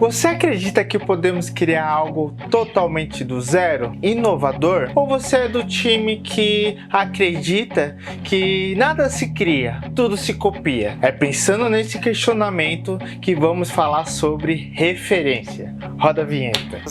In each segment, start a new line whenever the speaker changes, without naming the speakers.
Você acredita que podemos criar algo totalmente do zero, inovador? Ou você é do time que acredita que nada se cria, tudo se copia? É pensando nesse questionamento que vamos falar sobre referência. Roda a vinheta.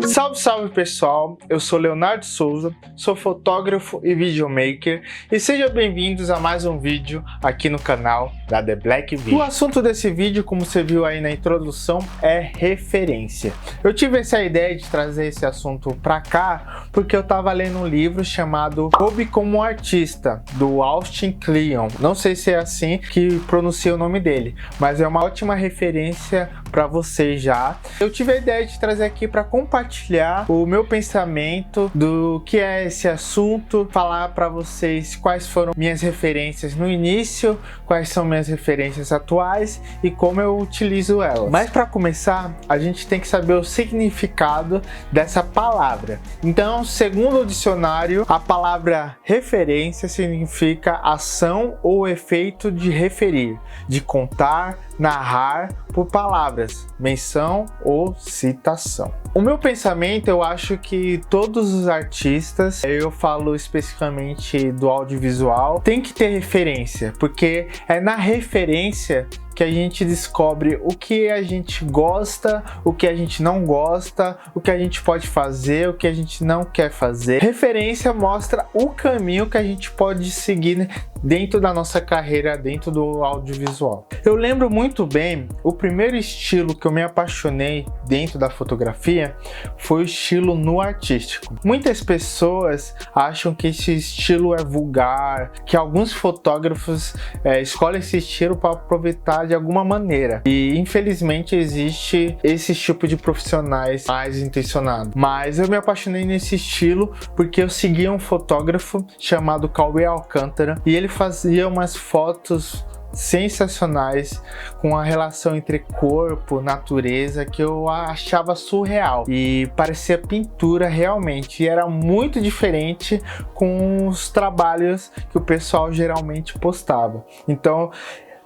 Salve, salve pessoal, eu sou Leonardo Souza, sou fotógrafo e videomaker e sejam bem-vindos a mais um vídeo aqui no canal da The Black Video. O assunto desse vídeo, como você viu aí na introdução, é referência. Eu tive essa ideia de trazer esse assunto pra cá porque eu tava lendo um livro chamado Hobby como Artista, do Austin Kleon. Não sei se é assim que pronuncia o nome dele, mas é uma ótima referência para vocês já. Eu tive a ideia de trazer aqui para compartilhar o meu pensamento do que é esse assunto, falar para vocês quais foram minhas referências no início, quais são minhas referências atuais e como eu utilizo elas. Mas para começar, a gente tem que saber o significado dessa palavra. Então, segundo o dicionário, a palavra referência significa ação ou efeito de referir, de contar, narrar por palavras, menção ou citação. O meu pensamento, eu acho que todos os artistas, eu falo especificamente do audiovisual, tem que ter referência, porque é na referência que a gente descobre o que a gente gosta, o que a gente não gosta, o que a gente pode fazer, o que a gente não quer fazer. Referência mostra o caminho que a gente pode seguir dentro da nossa carreira, dentro do audiovisual. Eu lembro muito bem, o primeiro estilo que eu me apaixonei dentro da fotografia foi o estilo nu artístico. Muitas pessoas acham que esse estilo é vulgar, que alguns fotógrafos escolhem esse estilo para aproveitar de alguma maneira, e infelizmente existe esse tipo de profissionais mais intencionados. Mas eu me apaixonei nesse estilo porque eu seguia um fotógrafo chamado Cauê Alcântara e ele fazia umas fotos sensacionais com a relação entre corpo, natureza, que eu achava surreal e parecia pintura realmente, e era muito diferente com os trabalhos que o pessoal geralmente postava. Então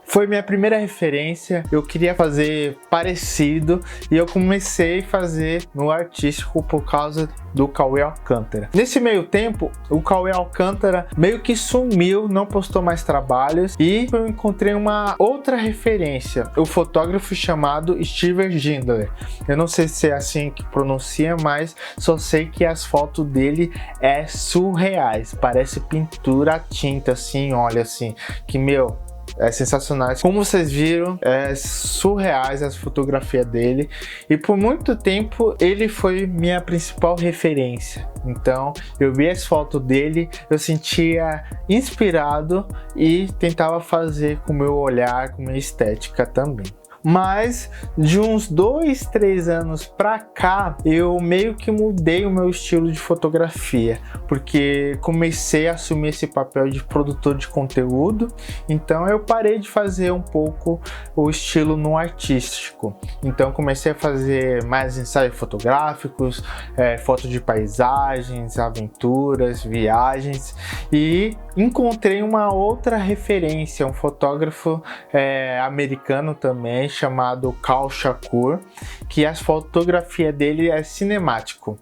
foi minha primeira referência, eu queria fazer parecido e eu comecei a fazer no artístico por causa do Cauê Alcântara. Nesse meio tempo, o Cauê Alcântara meio que sumiu, não postou mais trabalhos e eu encontrei uma outra referência, o fotógrafo chamado Steven Gindler. Eu não sei se é assim que pronuncia, mas só sei que as fotos dele é surreais, parece pintura a tinta assim, olha assim, que meu, é sensacional. Como vocês viram, é surreais as fotografias dele e por muito tempo ele foi minha principal referência. Então eu vi as fotos dele, eu sentia inspirado e tentava fazer com o meu olhar, com a minha estética também. Mas de uns 2, 3 anos pra cá, eu meio que mudei o meu estilo de fotografia, porque comecei a assumir esse papel de produtor de conteúdo, então eu parei de fazer um pouco o estilo no artístico. Então comecei a fazer mais ensaios fotográficos, fotos de paisagens, aventuras, viagens, e encontrei uma outra referência, um fotógrafo americano também, chamado Kal Shakur, que a fotografia dele é cinemático.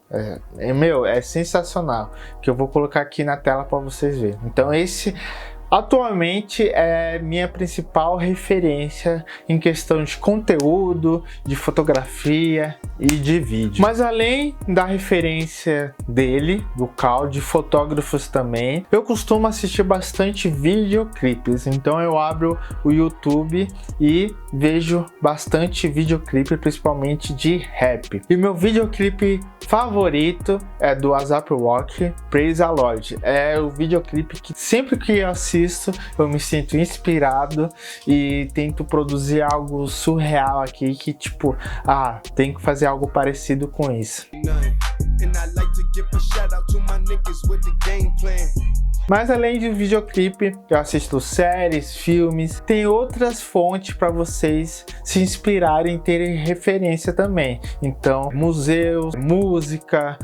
É sensacional, que eu vou colocar aqui na tela para vocês verem. Então esse atualmente é minha principal referência em questão de conteúdo, de fotografia e de vídeo. Mas além da referência dele, do Cal, de fotógrafos também, eu costumo assistir bastante videoclipes. Então eu abro o YouTube e vejo bastante videoclipe, principalmente de rap. E meu videoclipe favorito é do A$AP Rocky, Praise the Lord. É o videoclipe que sempre que eu assisto eu me sinto inspirado e tento produzir algo surreal aqui, que tipo, tem que fazer algo parecido com isso. Mas além de videoclipe, eu assisto séries, filmes, tem outras fontes para vocês se inspirarem e terem referência também. Então, museus, música,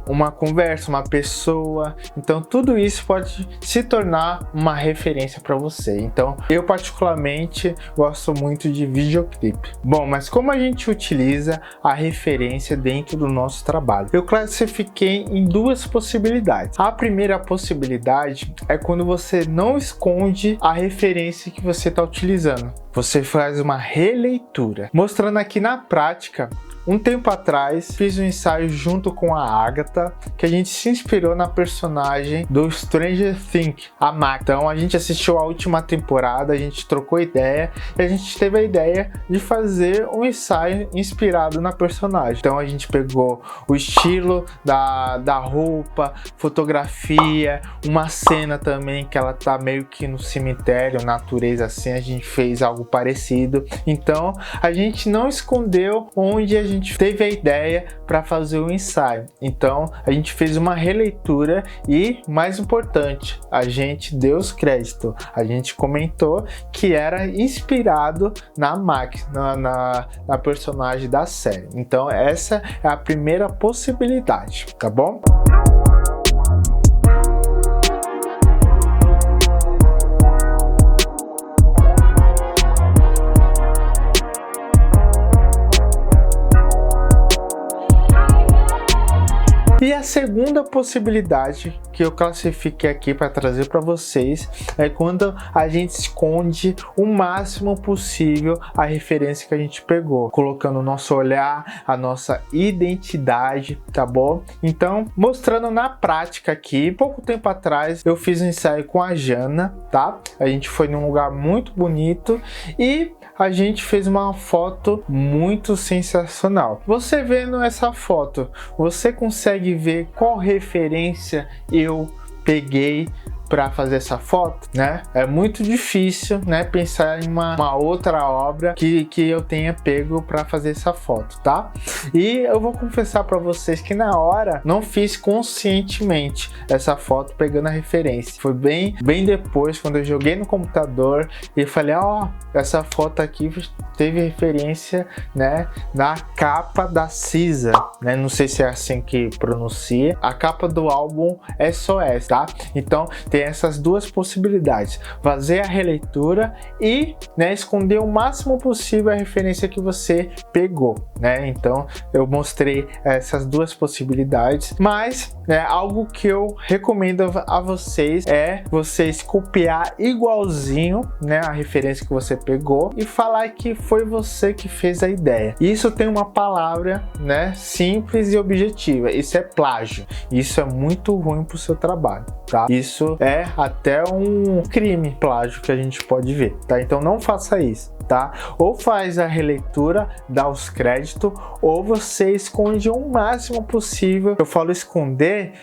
uma conversa, uma pessoa. Então, tudo isso pode se tornar uma referência para você. Então, eu particularmente gosto muito de videoclipe. Bom, mas como a gente utiliza a referência dentro do nosso trabalho? Eu classifiquei em duas possibilidades. A primeira possibilidade é quando você não esconde a referência que você está utilizando. Você faz uma releitura. Mostrando aqui na prática, um tempo atrás fiz um ensaio junto com a Agatha, que a gente se inspirou na personagem do Stranger Things, a Max. Então a gente assistiu a última temporada, a gente trocou ideia e a gente teve a ideia de fazer um ensaio inspirado na personagem. Então a gente pegou o estilo da roupa, fotografia, uma cena também que ela tá meio que no cemitério, natureza assim, a gente fez algo parecido. Então a gente não escondeu onde a gente teve a ideia para fazer o ensaio. Então a gente fez uma releitura e, mais importante, a gente deu os créditos. A gente comentou que era inspirado na Max, na personagem da série. Então essa é a primeira possibilidade, tá bom? E a segunda possibilidade que eu classifiquei aqui para trazer para vocês é quando a gente esconde o máximo possível a referência que a gente pegou, colocando o nosso olhar, a nossa identidade, tá bom? Então, mostrando na prática aqui, pouco tempo atrás eu fiz um ensaio com a Jana, tá? A gente foi num lugar muito bonito e a gente fez uma foto muito sensacional. Você vendo essa foto, você consegue ver qual referência eu peguei para fazer essa foto, né? É muito difícil, né, pensar em uma outra obra que eu tenha pego para fazer essa foto, tá? E eu vou confessar para vocês que na hora não fiz conscientemente essa foto pegando a referência. Foi bem depois, quando eu joguei no computador e falei, ó, essa foto aqui teve referência, né, na capa da Cisa, né? Não sei se é assim que pronuncia. A capa do álbum SOS, tá? Então tem essas duas possibilidades: fazer a releitura e, né, esconder o máximo possível a referência que você pegou, né? Então eu mostrei essas duas possibilidades, mas, né, algo que eu recomendo a vocês é vocês copiar igualzinho, né, a referência que você pegou e falar que foi você que fez a ideia. Isso tem uma palavra, né, simples e objetiva: isso é plágio. Isso é muito ruim para o seu trabalho, tá? Isso é até um crime, plágio, que a gente pode ver, tá? Então não faça isso, tá? Ou faz a releitura, dá os créditos, ou você esconde o máximo possível. Eu falo esconder,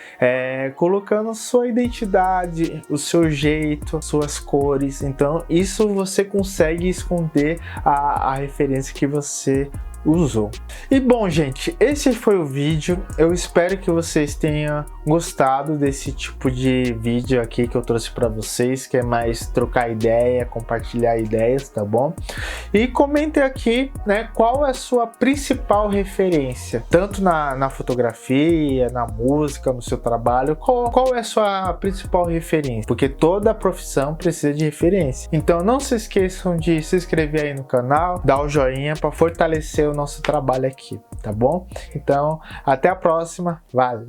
colocando sua identidade, o seu jeito, suas cores. Então isso você consegue esconder a referência que você usou. E bom, gente, esse foi o vídeo. Eu espero que vocês tenham gostado desse tipo de vídeo aqui que eu trouxe para vocês, que é mais trocar ideia, compartilhar ideias, tá bom? E comentem aqui, né, qual é a sua principal referência, tanto na fotografia, na música, no seu trabalho. Qual é a sua principal referência? Porque toda profissão precisa de referência. Então não se esqueçam de se inscrever aí no canal, dar o joinha para fortalecer o nosso trabalho aqui, tá bom? Então, até a próxima. Valeu!